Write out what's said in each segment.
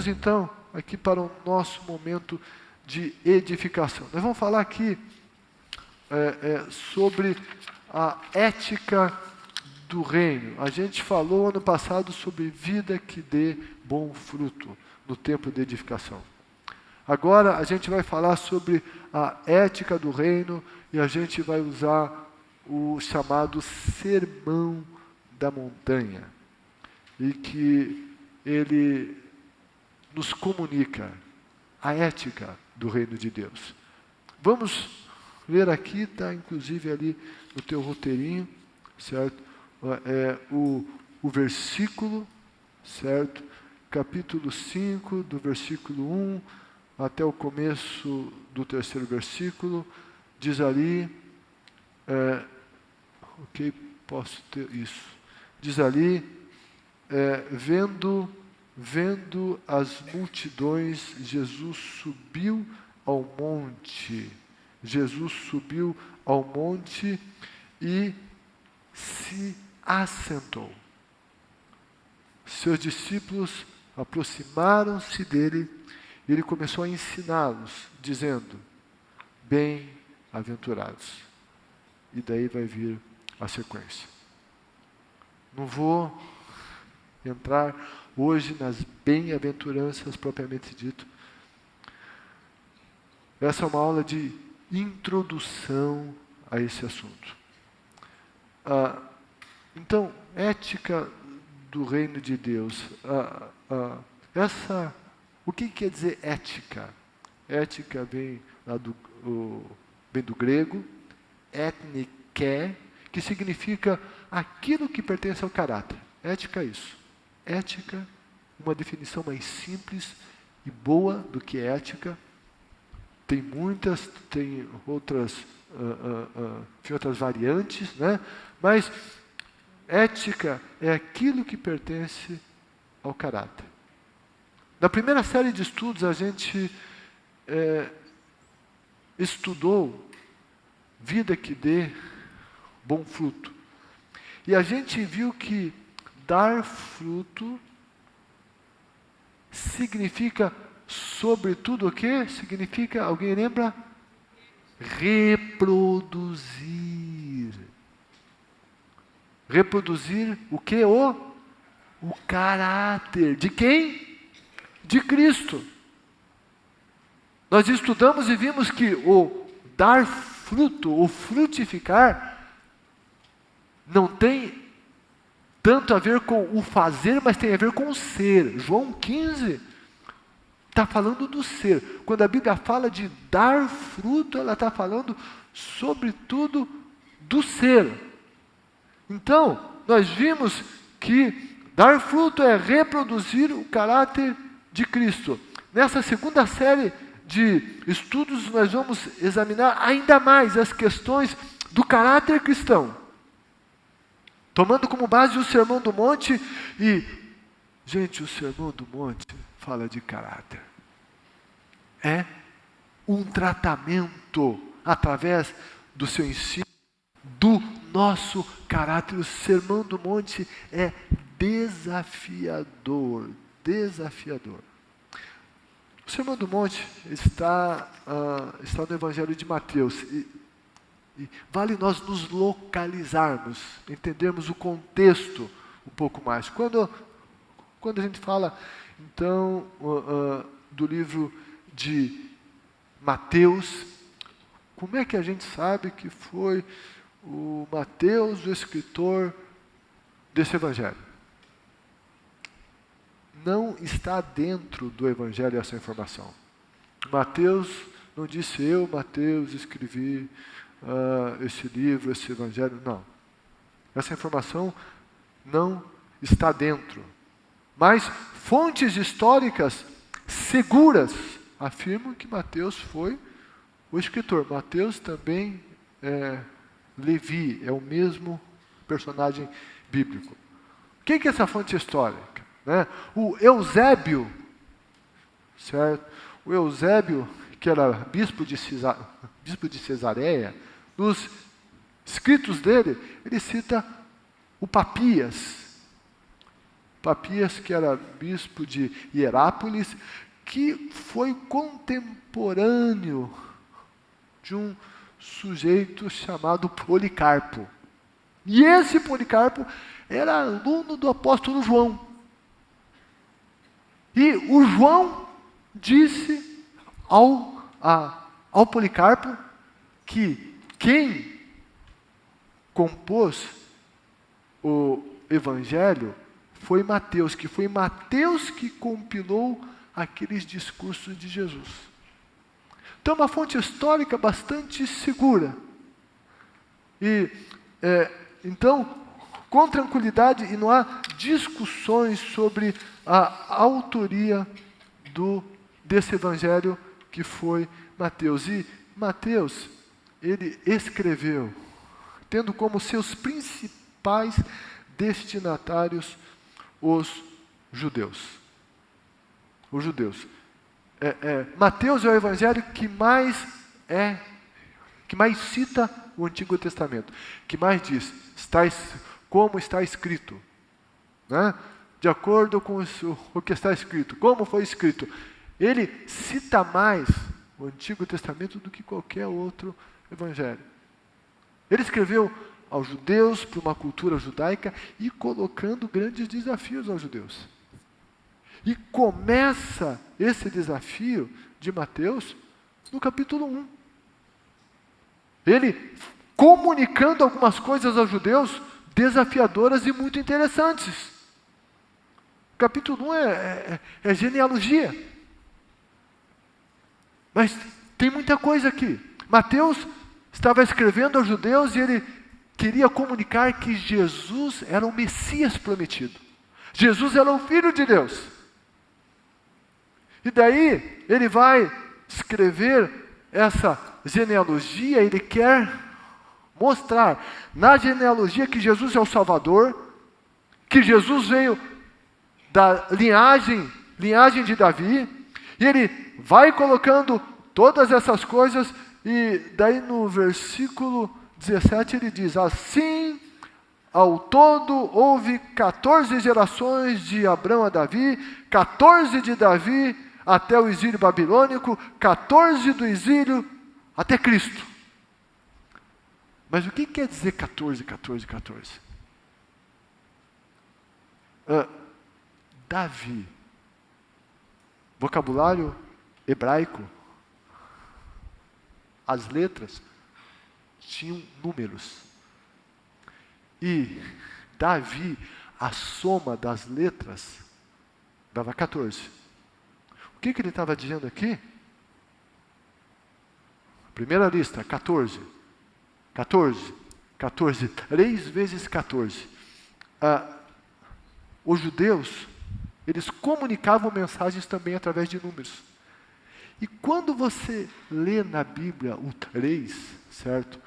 Vamos então aqui para o nosso momento de edificação. Nós vamos falar aqui sobre a ética do reino. A gente falou ano passado sobre vida que dê bom fruto no tempo de edificação. Agora a gente vai falar sobre a ética do reino e a gente vai usar o chamado Sermão da Montanha, e que ele nos comunica a ética do reino de Deus. Vamos ler aqui, está inclusive ali no teu roteirinho, certo? O versículo, certo? Capítulo 5, do versículo 1 até o começo do 3º versículo, diz ali, posso ter isso, diz ali, vendo as multidões, Jesus subiu ao monte e se assentou. Seus discípulos aproximaram-se dele e ele começou a ensiná-los, dizendo: bem-aventurados. E daí vai vir a sequência. Não vou entrar hoje nas bem-aventuranças propriamente dito. Essa é uma aula de introdução a esse assunto. Então, ética do reino de Deus. O que quer dizer ética? Ética vem do grego, etnike, que significa aquilo que pertence ao caráter. Ética é isso. Ética, uma definição mais simples e boa do que ética. Tem outras variantes, né? Mas ética é aquilo que pertence ao caráter. Na primeira série de estudos, a gente estudou vida que dê bom fruto. E a gente viu que dar fruto significa, sobretudo, o quê? Significa, alguém lembra? Reproduzir. Reproduzir o quê? O caráter. De quem? De Cristo. Nós estudamos e vimos que o dar fruto, o frutificar, não tem tanto a ver com o fazer, mas tem a ver com o ser. João 15 está falando do ser. Quando a Bíblia fala de dar fruto, ela está falando, sobretudo, do ser. Então, nós vimos que dar fruto é reproduzir o caráter de Cristo. Nessa segunda série de estudos, nós vamos examinar ainda mais as questões do caráter cristão, tomando como base o Sermão do Monte. E, gente, o Sermão do Monte fala de caráter. É um tratamento através do seu ensino do nosso caráter. O Sermão do Monte é desafiador. O Sermão do Monte está no Evangelho de Mateus. E vale nós nos localizarmos, entendermos o contexto um pouco mais. Quando a gente fala, então, do livro de Mateus, como é que a gente sabe que foi o Mateus o escritor desse Evangelho? Não está dentro do Evangelho essa informação. Mateus não disse: eu, Mateus, escrevi esse livro, esse Evangelho. Não. Essa informação não está dentro. Mas fontes históricas seguras afirmam que Mateus foi o escritor. Mateus também Levi, é o mesmo personagem bíblico. O que é essa fonte histórica? Né? O Eusébio, certo? O Eusébio, que era bispo de Cesareia, nos escritos dele, ele cita o Papias. Papias, que era bispo de Hierápolis, que foi contemporâneo de um sujeito chamado Policarpo. E esse Policarpo era aluno do apóstolo João. E o João disse ao Policarpo que quem compôs o Evangelho foi Mateus, que foi Mateus que compilou aqueles discursos de Jesus. Então, uma fonte histórica bastante segura. E, então, com tranquilidade, e não há discussões sobre a autoria desse evangelho que foi Mateus. E Mateus, ele escreveu, tendo como seus principais destinatários os judeus. Os judeus. Mateus é o evangelho que mais cita o Antigo Testamento, que mais diz, como está escrito, né? De acordo com o que está escrito, como foi escrito. Ele cita mais o Antigo Testamento do que qualquer outro evangelho. Ele escreveu aos judeus, para uma cultura judaica, e colocando grandes desafios aos judeus. E começa esse desafio de Mateus no capítulo 1. Ele comunicando algumas coisas aos judeus desafiadoras e muito interessantes. O capítulo 1 é genealogia. Mas tem muita coisa aqui. Mateus estava escrevendo aos judeus e ele queria comunicar que Jesus era o Messias prometido. Jesus era o Filho de Deus. E daí ele vai escrever essa genealogia, ele quer mostrar na genealogia que Jesus é o Salvador, que Jesus veio da linhagem de Davi, e ele vai colocando todas essas coisas, e daí no versículo 17 ele diz, assim, ao todo houve 14 gerações de Abrão a Davi, 14 de Davi até o exílio babilônico, 14 do exílio até Cristo. Mas o que quer dizer 14? Davi, vocabulário hebraico, as letras tinham números. E Davi, a soma das letras, dava 14. O que ele estava dizendo aqui? Primeira lista, 14. 3 vezes 14. Os judeus, eles comunicavam mensagens também através de números. E quando você lê na Bíblia o 3, certo?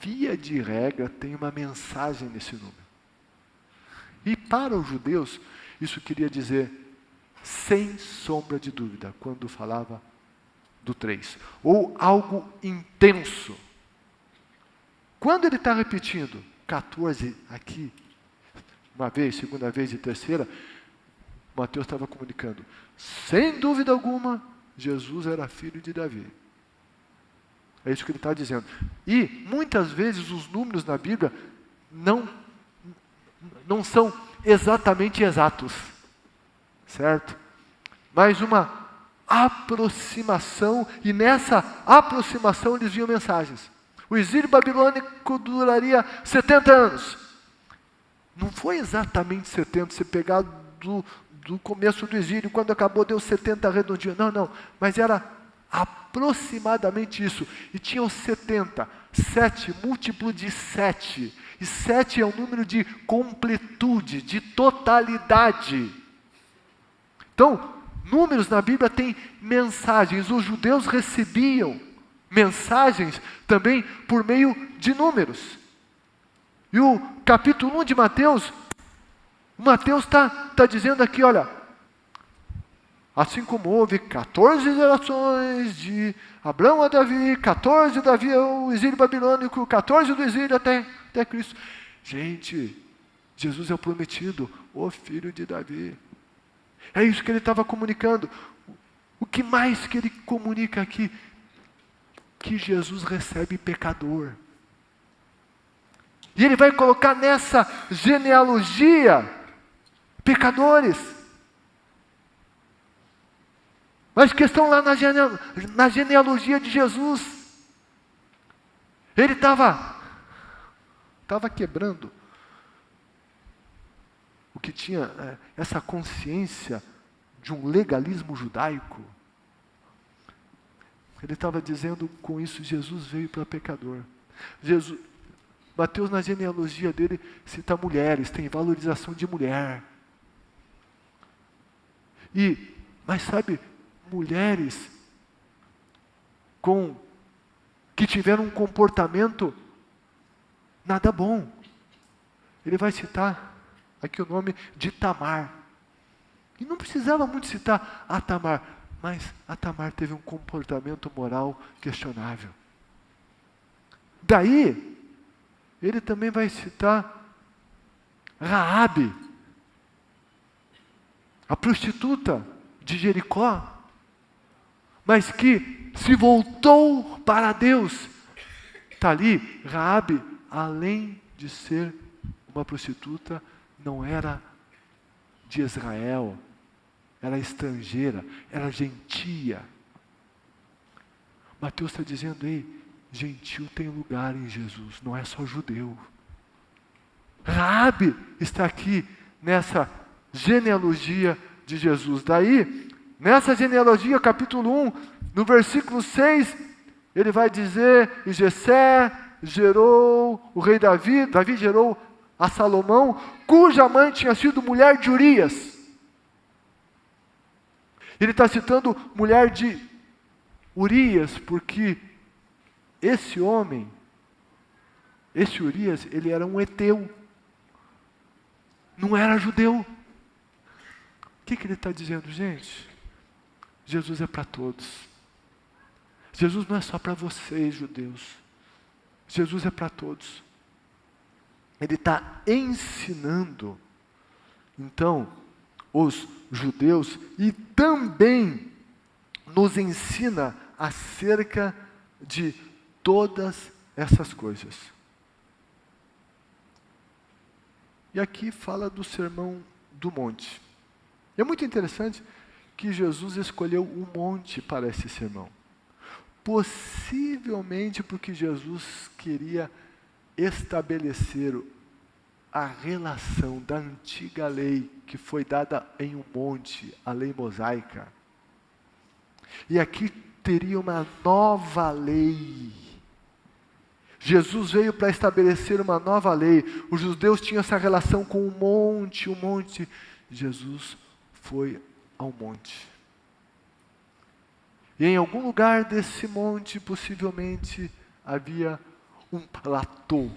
Via de regra tem uma mensagem nesse número. E para os judeus, isso queria dizer, sem sombra de dúvida, quando falava do 3. Ou algo intenso. Quando ele está repetindo 14 aqui, uma vez, segunda vez e terceira, Mateus estava comunicando, sem dúvida alguma, Jesus era filho de Davi. É isso que ele está dizendo. E, muitas vezes, os números na Bíblia não são exatamente exatos. Certo? Mas uma aproximação, e nessa aproximação eles viam mensagens. O exílio babilônico duraria 70 anos. Não foi exatamente 70, se pegar do começo do exílio, quando acabou deu 70 redondinho. Não, mas era aproximadamente isso. E tinha os 70, 7 múltiplo de 7. E 7 é um número de completude, de totalidade. Então, números na Bíblia têm mensagens. Os judeus recebiam mensagens também por meio de números. E o capítulo 1 de Mateus está dizendo aqui, olha, assim como houve 14 gerações de Abrão a Davi, 14 Davi ao exílio babilônico, 14 do exílio até Cristo. Gente, Jesus é o prometido. o filho de Davi. É isso que ele estava comunicando. O que mais que ele comunica aqui? Que Jesus recebe pecador. E ele vai colocar nessa genealogia pecadores. Mas que estão lá na genealogia de Jesus. Ele estava quebrando o que tinha essa consciência de um legalismo judaico. Ele estava dizendo com isso, Jesus veio para pecador. Mateus, na genealogia dele, cita mulheres, tem valorização de mulher. Mas sabe, mulheres que tiveram um comportamento nada bom. Ele vai citar aqui o nome de Tamar. E não precisava muito citar a Tamar, mas a Tamar teve um comportamento moral questionável. Daí, ele também vai citar Raabe, a prostituta de Jericó, mas que se voltou para Deus. Está ali, Raabe, além de ser uma prostituta, não era de Israel, era estrangeira, era gentia. Mateus está dizendo, ei, gentil tem lugar em Jesus, não é só judeu. Raabe está aqui nessa genealogia de Jesus. Daí, nessa genealogia, capítulo 1, no versículo 6, ele vai dizer, e Jessé gerou o rei Davi, Davi gerou a Salomão, cuja mãe tinha sido mulher de Urias. Ele está citando mulher de Urias, porque esse homem, esse Urias, ele era um heteu, não era judeu. O que ele está dizendo, gente? Jesus é para todos. Jesus não é só para vocês, judeus. Jesus é para todos. Ele está ensinando, então, os judeus e também nos ensina acerca de todas essas coisas. E aqui fala do Sermão do Monte. É muito interessante que Jesus escolheu um monte para esse sermão. Possivelmente porque Jesus queria estabelecer a relação da antiga lei que foi dada em um monte, a lei mosaica. E aqui teria uma nova lei. Jesus veio para estabelecer uma nova lei. Os judeus tinham essa relação com o monte. Jesus foi ao monte. E em algum lugar desse monte, possivelmente, havia um platô,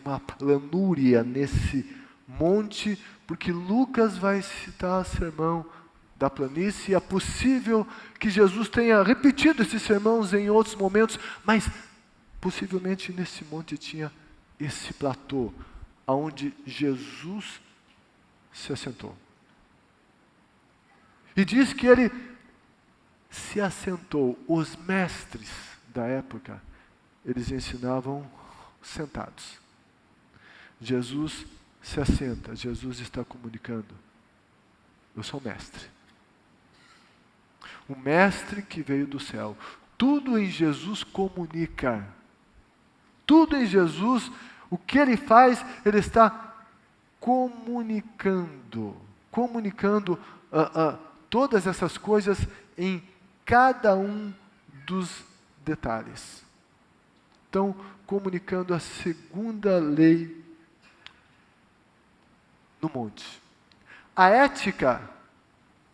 uma planúria nesse monte, porque Lucas vai citar o sermão da planície, e é possível que Jesus tenha repetido esses sermões em outros momentos, mas possivelmente nesse monte tinha esse platô, onde Jesus se assentou. E diz que ele se assentou. Os mestres da época, eles ensinavam sentados. Jesus se assenta, Jesus está comunicando. Eu sou mestre. O mestre que veio do céu. Tudo em Jesus comunica. Tudo em Jesus, o que ele faz, ele está comunicando todas essas coisas em cada um dos detalhes. Então, comunicando a segunda lei no monte. A ética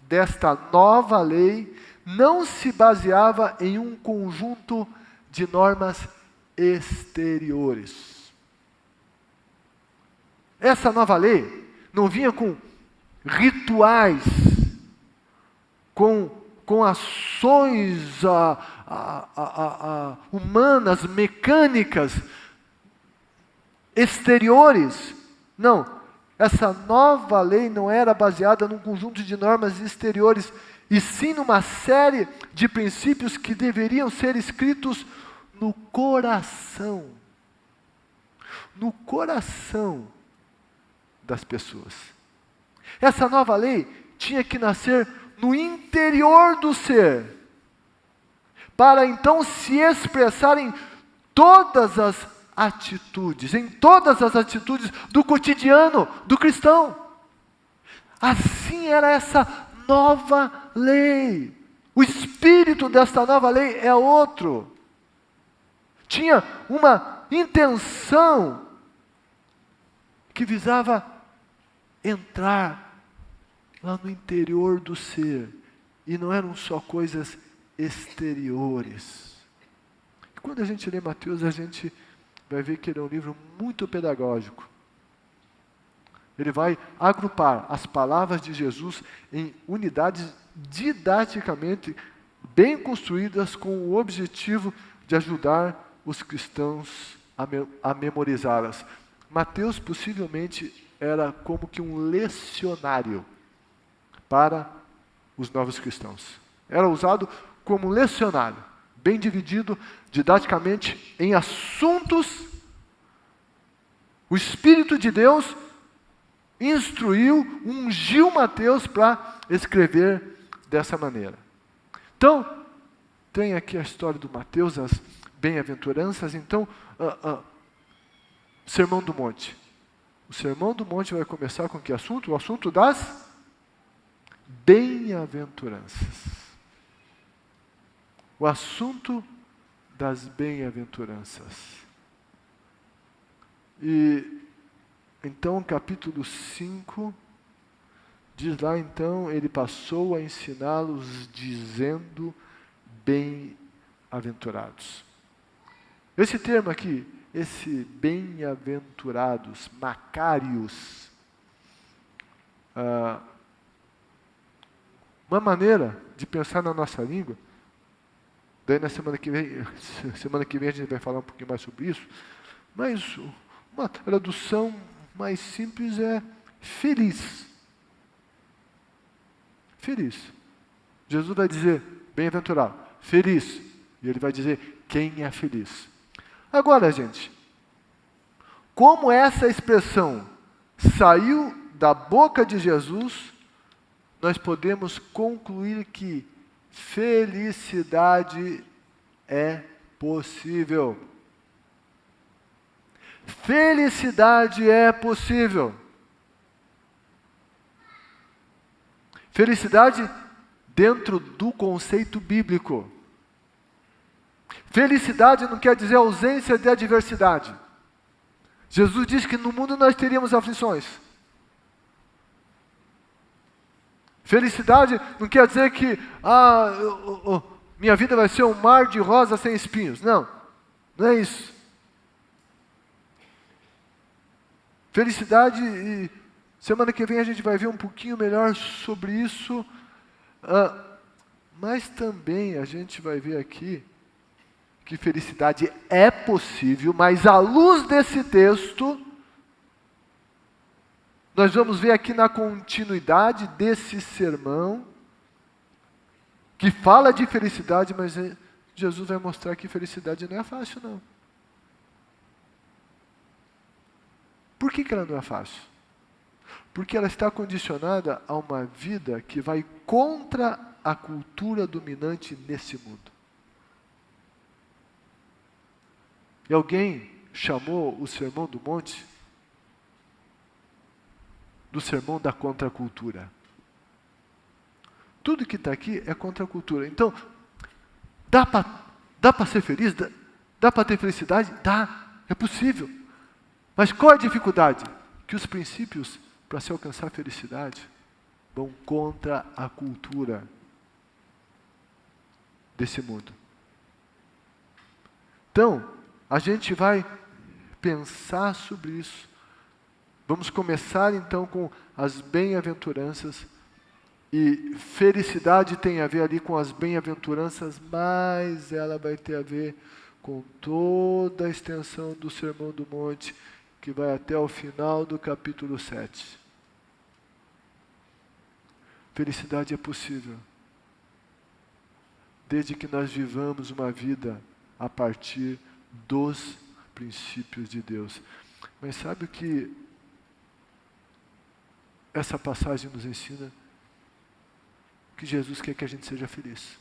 desta nova lei não se baseava em um conjunto de normas exteriores. Essa nova lei não vinha com rituais, com ações humanas, mecânicas, exteriores. Não, essa nova lei não era baseada num conjunto de normas exteriores, e sim numa série de princípios que deveriam ser escritos no coração. No coração das pessoas. Essa nova lei tinha que nascer no interior do ser, para então se expressar em todas as atitudes, do cotidiano do cristão. Assim era essa nova lei. O espírito desta nova lei é outro. Tinha uma intenção que visava entrar lá no interior do ser, e não eram só coisas exteriores. E quando a gente lê Mateus, a gente vai ver que ele é um livro muito pedagógico. Ele vai agrupar as palavras de Jesus em unidades didaticamente bem construídas, com o objetivo de ajudar os cristãos a memorizá-las. Mateus possivelmente era como que um lecionário para os novos cristãos. Era usado como um lecionário, bem dividido didaticamente em assuntos. O Espírito de Deus instruiu, ungiu Mateus para escrever dessa maneira. Então, tem aqui a história do Mateus, as bem-aventuranças. Então, Sermão do Monte. O Sermão do Monte vai começar com que assunto? O assunto das bem-aventuranças. O assunto das bem-aventuranças. E então, capítulo 5, diz lá, então, ele passou a ensiná-los dizendo: bem-aventurados. Esse termo aqui, esse bem-aventurados, macários, uma maneira de pensar na nossa língua. Daí na semana que vem a gente vai falar um pouquinho mais sobre isso, mas uma tradução mais simples é feliz. Feliz. Jesus vai dizer bem-aventurado, feliz. E ele vai dizer quem é feliz. Agora, gente, como essa expressão saiu da boca de Jesus, nós podemos concluir que felicidade é possível. Felicidade é possível. Felicidade dentro do conceito bíblico. Felicidade não quer dizer ausência de adversidade. Jesus disse que no mundo nós teríamos aflições. Felicidade não quer dizer que minha vida vai ser um mar de rosas sem espinhos. Não, não é isso. Felicidade, e semana que vem a gente vai ver um pouquinho melhor sobre isso, mas também a gente vai ver aqui que felicidade é possível, mas à luz desse texto, nós vamos ver aqui na continuidade desse sermão, que fala de felicidade, mas Jesus vai mostrar que felicidade não é fácil, não. Por que ela não é fácil? Porque ela está condicionada a uma vida que vai contra a cultura dominante nesse mundo. E alguém chamou o Sermão do Monte do sermão da contracultura. Tudo que está aqui é contracultura. Então, dá para ser feliz? Dá para ter felicidade? Dá, é possível. Mas qual é a dificuldade? Que os princípios para se alcançar a felicidade vão contra a cultura desse mundo. Então, a gente vai pensar sobre isso. Vamos começar então com as bem-aventuranças. E felicidade tem a ver ali com as bem-aventuranças, mas ela vai ter a ver com toda a extensão do Sermão do Monte que vai até o final do capítulo 7. Felicidade é possível, desde que nós vivamos uma vida a partir dos princípios de Deus. Mas sabe o que essa passagem nos ensina? Que Jesus quer que a gente seja feliz.